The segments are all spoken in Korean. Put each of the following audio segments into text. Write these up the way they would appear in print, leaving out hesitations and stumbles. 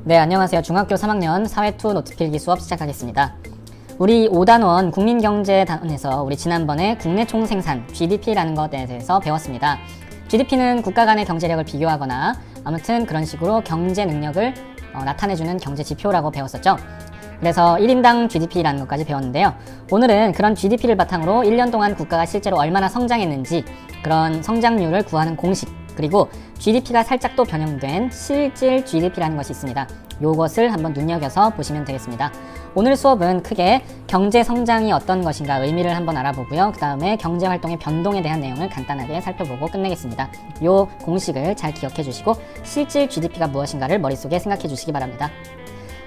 네, 안녕하세요. 중학교 3학년 사회2 노트필기 수업 시작하겠습니다. 우리 5단원 국민경제단원에서 우리 지난번에 국내 총생산 GDP라는 것에 대해서 배웠습니다. GDP는 국가 간의 경제력을 비교하거나 아무튼 그런 식으로 경제 능력을 나타내주는 경제 지표라고 배웠었죠. 그래서 1인당 GDP라는 것까지 배웠는데요. 오늘은 그런 GDP를 바탕으로 1년 동안 국가가 실제로 얼마나 성장했는지 그런 성장률을 구하는 공식, 그리고 GDP가 살짝 또 변형된 실질 GDP라는 것이 있습니다. 요것을 한번 눈여겨서 보시면 되겠습니다. 오늘 수업은 크게 경제 성장이 어떤 것인가 의미를 한번 알아보고요. 그 다음에 경제활동의 변동에 대한 내용을 간단하게 살펴보고 끝내겠습니다. 요 공식을 잘 기억해 주시고 실질 GDP가 무엇인가를 머릿속에 생각해 주시기 바랍니다.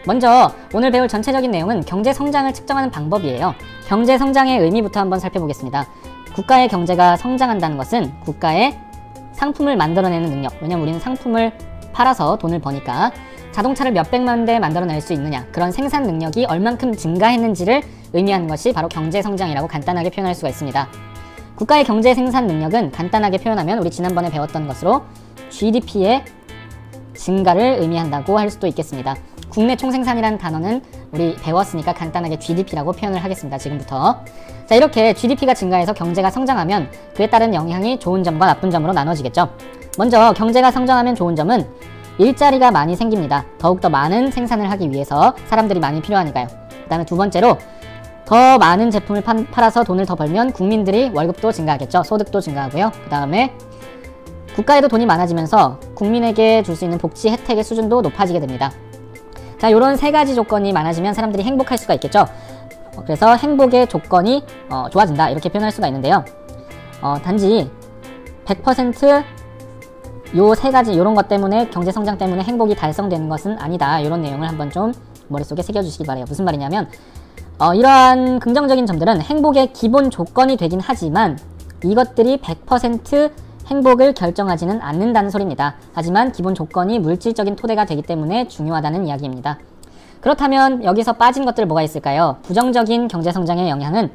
먼저 오늘 배울 전체적인 내용은 경제 성장을 측정하는 방법이에요. 경제 성장의 의미부터 한번 살펴보겠습니다. 국가의 경제가 성장한다는 것은 국가의 상품을 만들어내는 능력, 왜냐면 우리는 상품을 팔아서 돈을 버니까 자동차를 몇백만 대 만들어낼 수 있느냐, 그런 생산 능력이 얼만큼 증가했는지를 의미하는 것이 바로 경제 성장이라고 간단하게 표현할 수가 있습니다. 국가의 경제 생산 능력은 간단하게 표현하면 우리 지난번에 배웠던 것으로 GDP의 증가를 의미한다고 할 수도 있겠습니다. 국내 총생산이라는 단어는 우리 배웠으니까 간단하게 GDP라고 표현을 하겠습니다. 지금부터. 자, 이렇게 GDP가 증가해서 경제가 성장하면 그에 따른 영향이 좋은 점과 나쁜 점으로 나눠지겠죠. 먼저 경제가 성장하면 좋은 점은 일자리가 많이 생깁니다. 더욱더 많은 생산을 하기 위해서 사람들이 많이 필요하니까요. 그 다음에 두 번째로 더 많은 제품을 팔아서 돈을 더 벌면 국민들이 월급도 증가하겠죠. 소득도 증가하고요. 그 다음에 국가에도 돈이 많아지면서 국민에게 줄 수 있는 복지 혜택의 수준도 높아지게 됩니다. 자, 요런 세 가지 조건이 많아지면 사람들이 행복할 수가 있겠죠. 그래서 행복의 조건이 좋아진다, 이렇게 표현할 수가 있는데요. 단지 100% 요 세 가지 요런 것 때문에 경제 성장 때문에 행복이 달성되는 것은 아니다, 이런 내용을 한번 좀 머릿속에 새겨주시기 바래요. 무슨 말이냐면 이러한 긍정적인 점들은 행복의 기본 조건이 되긴 하지만 이것들이 100% 행복을 결정하지는 않는다는 소리입니다. 하지만 기본 조건이 물질적인 토대가 되기 때문에 중요하다는 이야기입니다. 그렇다면 여기서 빠진 것들 뭐가 있을까요? 부정적인 경제성장의 영향은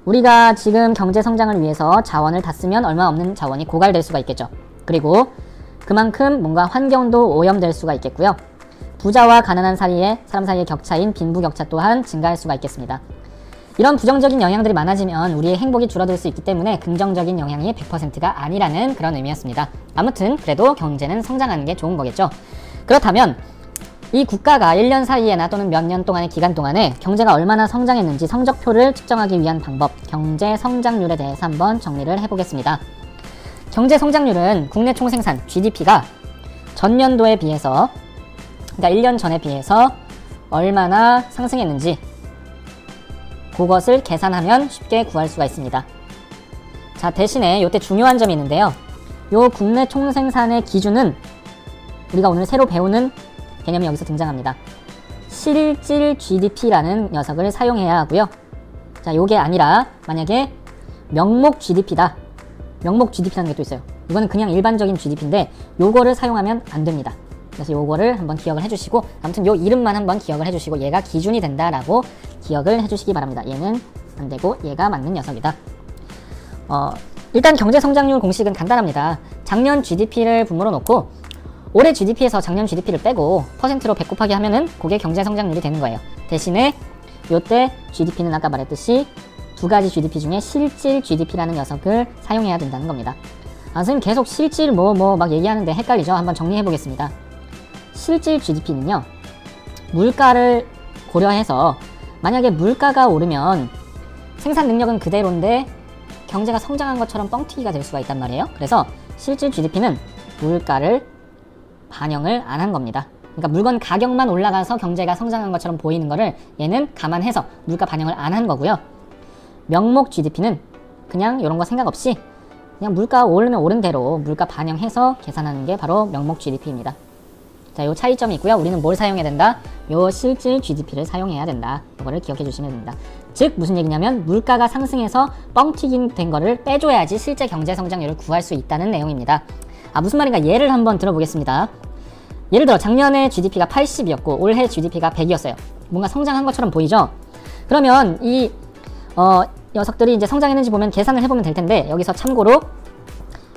우리가 지금 경제성장을 위해서 자원을 다 쓰면 얼마 없는 자원이 고갈될 수가 있겠죠. 그리고 그만큼 뭔가 환경도 오염될 수가 있겠고요. 부자와 가난한 사람 사이의 격차인 빈부격차 또한 증가할 수가 있겠습니다. 이런 부정적인 영향들이 많아지면 우리의 행복이 줄어들 수 있기 때문에 긍정적인 영향이 100%가 아니라는 그런 의미였습니다. 아무튼 그래도 경제는 성장하는 게 좋은 거겠죠. 그렇다면 이 국가가 1년 사이에나 또는 몇 년 동안의 기간 동안에 경제가 얼마나 성장했는지 성적표를 측정하기 위한 방법, 경제 성장률에 대해서 한번 정리를 해보겠습니다. 경제 성장률은 국내 총생산 GDP가 전년도에 비해서, 그러니까 1년 전에 비해서 얼마나 상승했는지 그것을 계산하면 쉽게 구할 수가 있습니다. 자, 대신에 이때 중요한 점이 있는데요. 요 국내 총생산의 기준은 우리가 오늘 새로 배우는 개념이 여기서 등장합니다. 실질 GDP라는 녀석을 사용해야 하고요. 자, 요게 아니라 만약에 명목 GDP다. 명목 GDP라는 게 또 있어요. 이거는 그냥 일반적인 GDP인데 요거를 사용하면 안 됩니다. 그래서 요거를 한번 기억을 해주시고, 아무튼 요 이름만 한번 기억을 해주시고 얘가 기준이 된다라고 기억을 해주시기 바랍니다. 얘는 안 되고 얘가 맞는 녀석이다. 일단 경제 성장률 공식은 간단합니다. 작년 GDP를 분모로 놓고 올해 GDP에서 작년 GDP를 빼고 퍼센트로 100 곱하기 하면은 그게 경제 성장률이 되는 거예요. 대신에 요때 GDP는 아까 말했듯이 두 가지 GDP 중에 실질 GDP라는 녀석을 사용해야 된다는 겁니다. 선생님 계속 실질 막 얘기하는데 헷갈리죠? 한번 정리해 보겠습니다. 실질 GDP는요, 물가를 고려해서 만약에 물가가 오르면 생산 능력은 그대로인데 경제가 성장한 것처럼 뻥튀기가 될 수가 있단 말이에요. 그래서 실질 GDP는 물가를 반영을 안 한 겁니다. 그러니까 물건 가격만 올라가서 경제가 성장한 것처럼 보이는 거를 얘는 감안해서 물가 반영을 안 한 거고요. 명목 GDP는 그냥 이런 거 생각 없이 그냥 물가 오르면 오른 대로 물가 반영해서 계산하는 게 바로 명목 GDP입니다. 자, 요 차이점이 있고요. 우리는 뭘 사용해야 된다? 요 실질 GDP를 사용해야 된다. 이거를 기억해 주시면 됩니다. 즉 무슨 얘기냐면 물가가 상승해서 뻥튀기 된 거를 빼줘야지 실제 경제 성장률을 구할 수 있다는 내용입니다. 무슨 말인가 예를 한번 들어보겠습니다. 예를 들어 작년에 GDP가 80이었고 올해 GDP가 100이었어요. 뭔가 성장한 것처럼 보이죠? 그러면 이 녀석들이 이제 성장했는지 보면 계산을 해보면 될 텐데, 여기서 참고로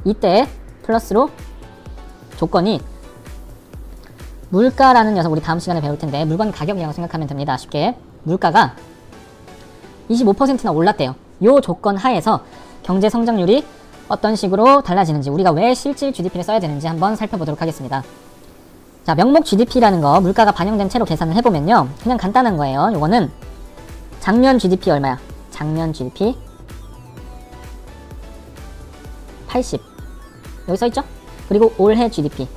이때 플러스로 조건이 물가라는 녀석 우리 다음 시간에 배울 텐데 물건 가격이라고 생각하면 됩니다. 쉽게 물가가 25%나 올랐대요. 요 조건 하에서 경제 성장률이 어떤 식으로 달라지는지, 우리가 왜 실질 GDP를 써야 되는지 한번 살펴보도록 하겠습니다. 자, 명목 GDP라는 거 물가가 반영된 채로 계산을 해보면요, 그냥 간단한 거예요. 요거는 작년 GDP 얼마야? 작년 GDP 80 여기 써있죠? 그리고 올해 GDP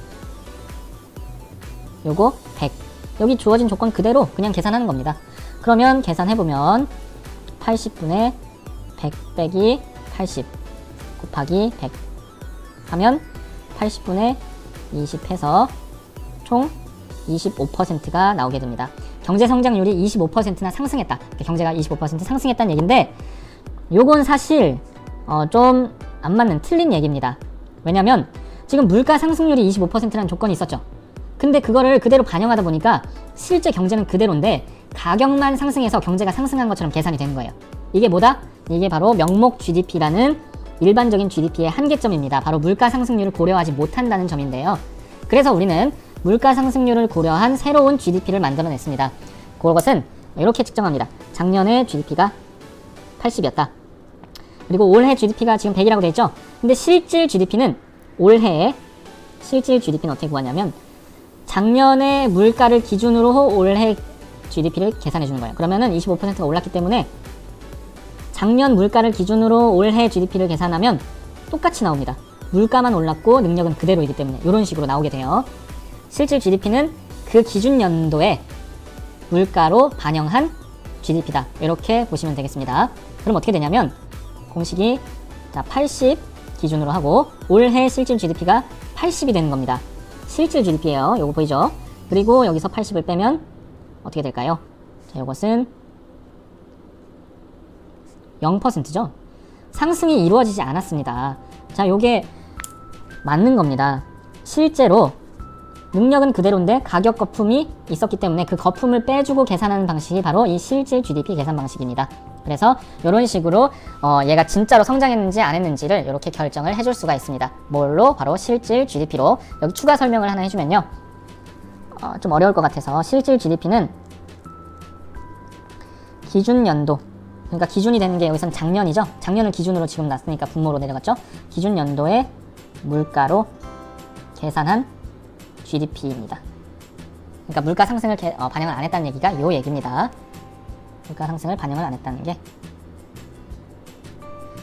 요거 100 여기 주어진 조건 그대로 그냥 계산하는 겁니다. 그러면 계산해보면 80분의 100 빼기 80 곱하기 100 하면 80분의 20 해서 총 25%가 나오게 됩니다. 경제 성장률이 25%나 상승했다. 경제가 25% 상승했다는 얘기인데 요건 사실 좀 안 맞는 틀린 얘기입니다. 왜냐면 지금 물가 상승률이 25%라는 조건이 있었죠. 근데 그거를 그대로 반영하다 보니까 실제 경제는 그대로인데 가격만 상승해서 경제가 상승한 것처럼 계산이 되는 거예요. 이게 뭐다? 이게 바로 명목 GDP라는 일반적인 GDP의 한계점입니다. 바로 물가 상승률을 고려하지 못한다는 점인데요. 그래서 우리는 물가 상승률을 고려한 새로운 GDP를 만들어냈습니다. 그것은 이렇게 측정합니다. 작년에 GDP가 80이었다. 그리고 올해 GDP가 지금 100이라고 되어 있죠. 근데 실질 GDP는 올해의 실질 GDP는 어떻게 구하냐면 작년의 물가를 기준으로 올해 GDP를 계산해 주는 거예요. 그러면은 25%가 올랐기 때문에 작년 물가를 기준으로 올해 GDP를 계산하면 똑같이 나옵니다. 물가만 올랐고 능력은 그대로이기 때문에 이런 식으로 나오게 돼요. 실질 GDP는 그 기준 연도의 물가로 반영한 GDP다. 이렇게 보시면 되겠습니다. 그럼 어떻게 되냐면 공식이 자 80 기준으로 하고 올해 실질 GDP가 80이 되는 겁니다. 실질 GDP예요. 요거 보이죠? 그리고 여기서 80을 빼면 어떻게 될까요? 자, 요것은 0%죠? 상승이 이루어지지 않았습니다. 자, 요게 맞는 겁니다. 실제로 능력은 그대로인데 가격 거품이 있었기 때문에 그 거품을 빼주고 계산하는 방식이 바로 이 실질 GDP 계산 방식입니다. 그래서 이런 식으로 얘가 진짜로 성장했는지 안 했는지를 이렇게 결정을 해줄 수가 있습니다. 뭘로? 바로 실질 GDP로. 여기 추가 설명을 하나 해주면요. 좀 어려울 것 같아서 실질 GDP는 기준 연도, 그러니까 기준이 되는 게 여기선 작년이죠. 작년을 기준으로 지금 놨으니까 분모로 내려갔죠. 기준 연도의 물가로 계산한 GDP입니다. 그러니까 물가 상승을 반영을 안 했다는 얘기가 요 얘기입니다. 물가 상승을 반영을 안 했다는 게.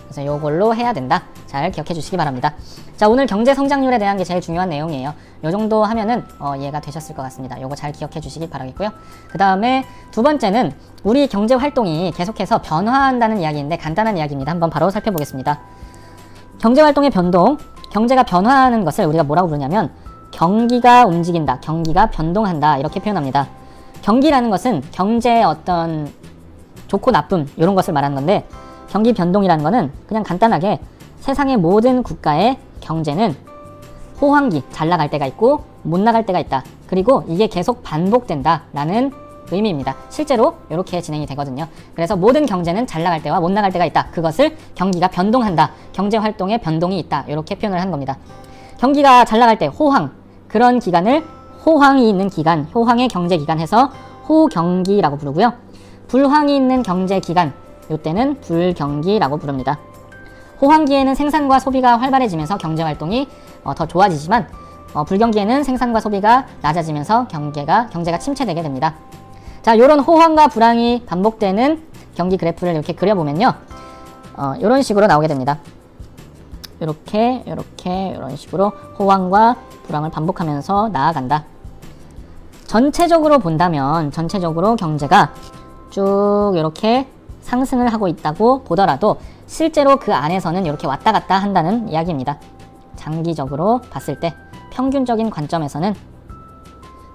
그래서 요걸로 해야 된다. 잘 기억해 주시기 바랍니다. 자, 오늘 경제 성장률에 대한 게 제일 중요한 내용이에요. 요 정도 하면은 이해가 되셨을 것 같습니다. 요거 잘 기억해 주시기 바라겠고요. 그 다음에 두 번째는 우리 경제 활동이 계속해서 변화한다는 이야기인데 간단한 이야기입니다. 한번 바로 살펴보겠습니다. 경제 활동의 변동, 경제가 변화하는 것을 우리가 뭐라고 부르냐면 경기가 움직인다, 경기가 변동한다 이렇게 표현합니다. 경기라는 것은 경제의 어떤 좋고 나쁨 이런 것을 말하는 건데 경기 변동이라는 것은 그냥 간단하게 세상의 모든 국가의 경제는 호황기, 잘 나갈 때가 있고 못 나갈 때가 있다. 그리고 이게 계속 반복된다 라는 의미입니다. 실제로 이렇게 진행이 되거든요. 그래서 모든 경제는 잘 나갈 때와 못 나갈 때가 있다. 그것을 경기가 변동한다. 경제활동에 변동이 있다. 이렇게 표현을 한 겁니다. 경기가 잘 나갈 때 호황, 그런 기간을 호황이 있는 기간, 호황의 경제기간 해서 호경기라고 부르고요. 불황이 있는 경제기간, 이때는 불경기라고 부릅니다. 호황기에는 생산과 소비가 활발해지면서 경제활동이 더 좋아지지만 불경기에는 생산과 소비가 낮아지면서 경제가 침체되게 됩니다. 자, 요런 호황과 불황이 반복되는 경기 그래프를 이렇게 그려보면요. 요런 식으로 나오게 됩니다. 이런 식으로 호황과 불황을 반복하면서 나아간다. 전체적으로 본다면 전체적으로 경제가 쭉 이렇게 상승을 하고 있다고 보더라도 실제로 그 안에서는 이렇게 왔다 갔다 한다는 이야기입니다. 장기적으로 봤을 때 평균적인 관점에서는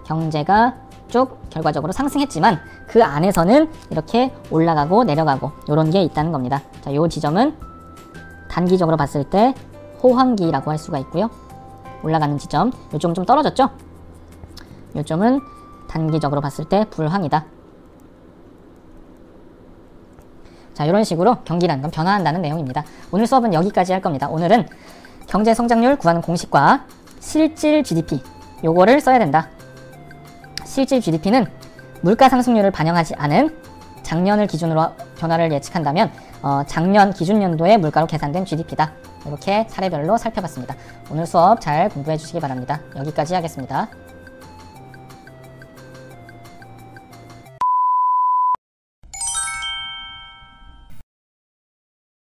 경제가 쭉 결과적으로 상승했지만 그 안에서는 이렇게 올라가고 내려가고 이런 게 있다는 겁니다. 자, 이 지점은 단기적으로 봤을 때 호황기라고 할 수가 있고요. 올라가는 지점, 요쪽은 좀 떨어졌죠? 요점은 단기적으로 봤을 때 불황이다. 자, 이런 식으로 경기라는 건 변화한다는 내용입니다. 오늘 수업은 여기까지 할 겁니다. 오늘은 경제 성장률 구하는 공식과 실질 GDP 요거를 써야 된다. 실질 GDP는 물가 상승률을 반영하지 않은 작년을 기준으로 변화를 예측한다면 작년 기준 연도의 물가로 계산된 GDP다. 이렇게 사례별로 살펴봤습니다. 오늘 수업 잘 공부해 주시기 바랍니다. 여기까지 하겠습니다.